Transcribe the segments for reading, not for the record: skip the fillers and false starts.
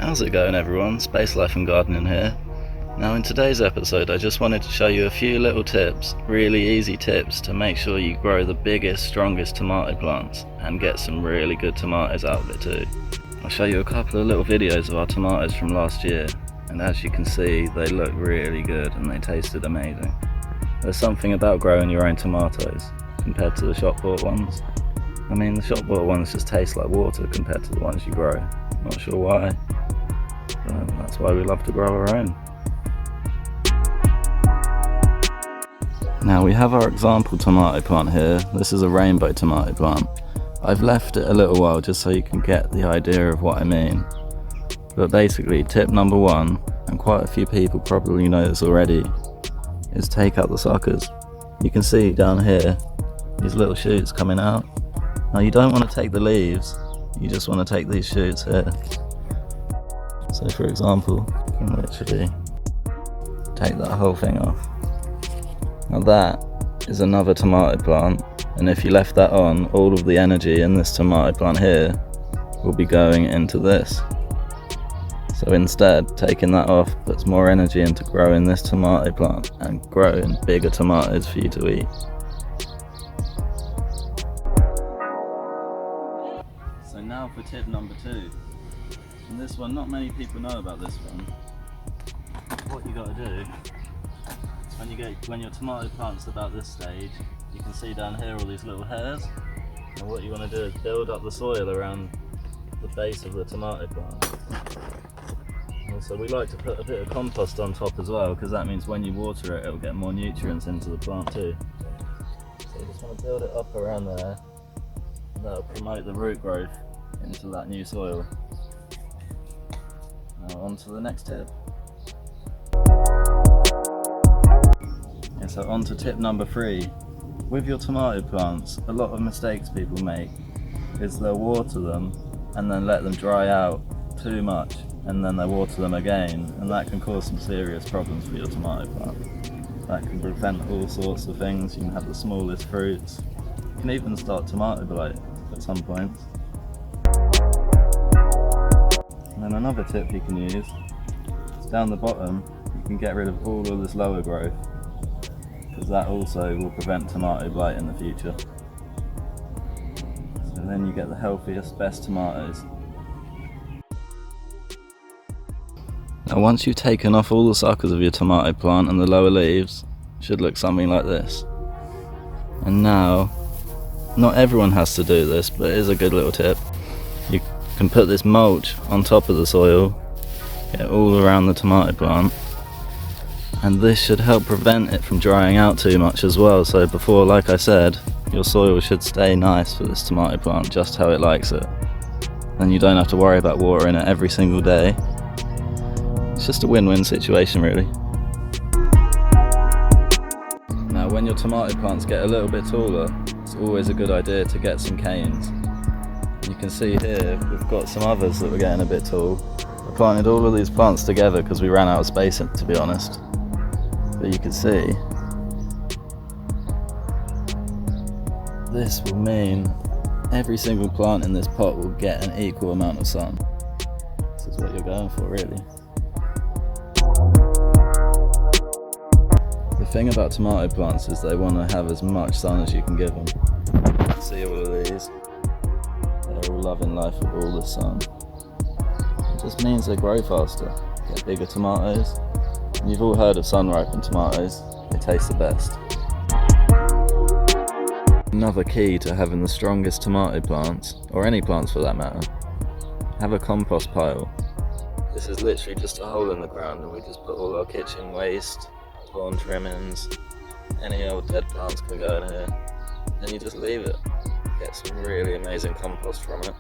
How's it going everyone? Space Life and Gardening here. Now in today's episode I just wanted to show you a few little tips, really easy tips to make sure you grow the biggest, strongest tomato plants and get some really good tomatoes out of it too. I'll show you a couple of little videos of our tomatoes from last year, and as you can see they look really good and they tasted amazing. There's something about growing your own tomatoes compared to the shop bought ones. I mean, the shop bought ones just taste like water compared to the ones you grow. Not sure why. That's why we love to grow our own. Now we have our example tomato plant here. This is a rainbow tomato plant. I've left it a little while just so you can get the idea of what I mean. But basically, tip number one, and quite a few people probably know this already, is take out the suckers. You can see down here, these little shoots coming out. Now you don't want to take the leaves, you just want to take these shoots here. So for example, you can literally take that whole thing off. Now that is another tomato plant, and if you left that on, all of the energy in this tomato plant here will be going into this. So instead, taking that off puts more energy into growing this tomato plant and growing bigger tomatoes for you to eat. So now for tip number two. And this one, not many people know about this one. What you got to do is when your tomato plant's about this stage, you can see down here all these little hairs. And what you want to do is build up the soil around the base of the tomato plant. Also, we like to put a bit of compost on top as well, because that means when you water it, it'll get more nutrients into the plant too. So you just want to build it up around there. That'll promote the root growth into that new soil. Now on to the next tip. So on to tip number three. With your tomato plants, a lot of mistakes people make is they'll water them and then let them dry out too much, and then they water them again, and that can cause some serious problems for your tomato plant. That can prevent all sorts of things. You can have the smallest fruits. You can even start tomato blight at some points. And then another tip you can use is down the bottom, you can get rid of all of this lower growth, because that also will prevent tomato blight in the future. So then you get the healthiest, best tomatoes. Now once you've taken off all the suckers of your tomato plant and the lower leaves, it should look something like this. And now, not everyone has to do this, but it is a good little tip. You can put this mulch on top of the soil, get all around the tomato plant, and this should help prevent it from drying out too much as well. So before, like I said, your soil should stay nice for this tomato plant, just how it likes it. Then you don't have to worry about watering it every single day. It's just a win-win situation really. Now when your tomato plants get a little bit taller, it's always a good idea to get some canes. You can see here we've got some others that were getting a bit tall. I planted all of these plants together because we ran out of space, to be honest. But you can see, this will mean every single plant in this pot will get an equal amount of sun. This is what you're going for really. The thing about tomato plants is they want to have as much sun as you can give them. You can see all of these, they're all loving life with all the sun. It just means they grow faster, get bigger tomatoes. You've all heard of sun-ripened tomatoes, they taste the best. Another key to having the strongest tomato plants, or any plants for that matter, have a compost pile. This is literally just a hole in the ground and we just put all our kitchen waste, lawn trimmings, any old dead plants can go in here. Then you just leave it. Get some really amazing compost from it.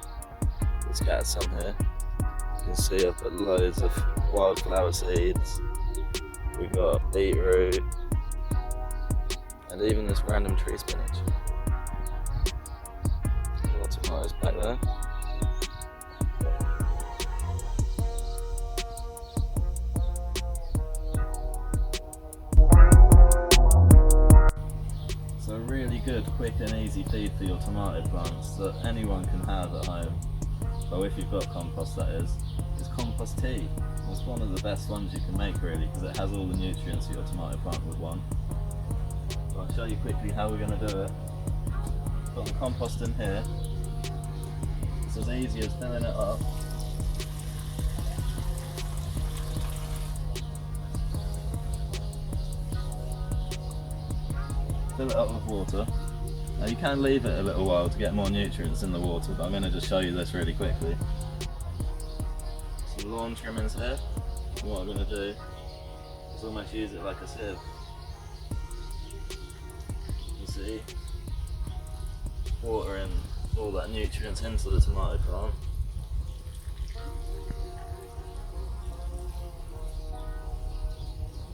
Let's get some here. You can see I've put loads of wildflower seeds. We've got beetroot, and even this random tree spinach. A lot of tomatoes back there. So a really good, quick and easy feed for your tomato plants that anyone can have at home. Well, if you've got compost that is compost. compost tea. It's one of the best ones you can make really, because it has all the nutrients that your tomato plant would want. So I'll show you quickly how we're going to do it. Put the compost in here. It's as easy as filling it up. Fill it up with water. Now you can leave it a little while to get more nutrients in the water, but I'm going to just show you this really quickly. Some lawn trimmings here. What I'm going to do is almost use it like a sieve. You see, watering all that nutrients into the tomato plant.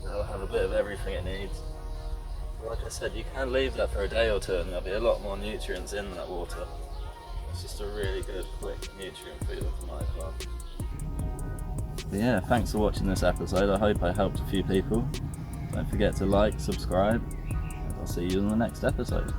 That'll have a bit of everything it needs. Like I said, you can leave that for a day or two and there'll be a lot more nutrients in that water. It's just a really good, quick nutrient for your tomato plant. But yeah, thanks for watching this episode. I hope I helped a few people. Don't forget to like, subscribe, and I'll see you in the next episode.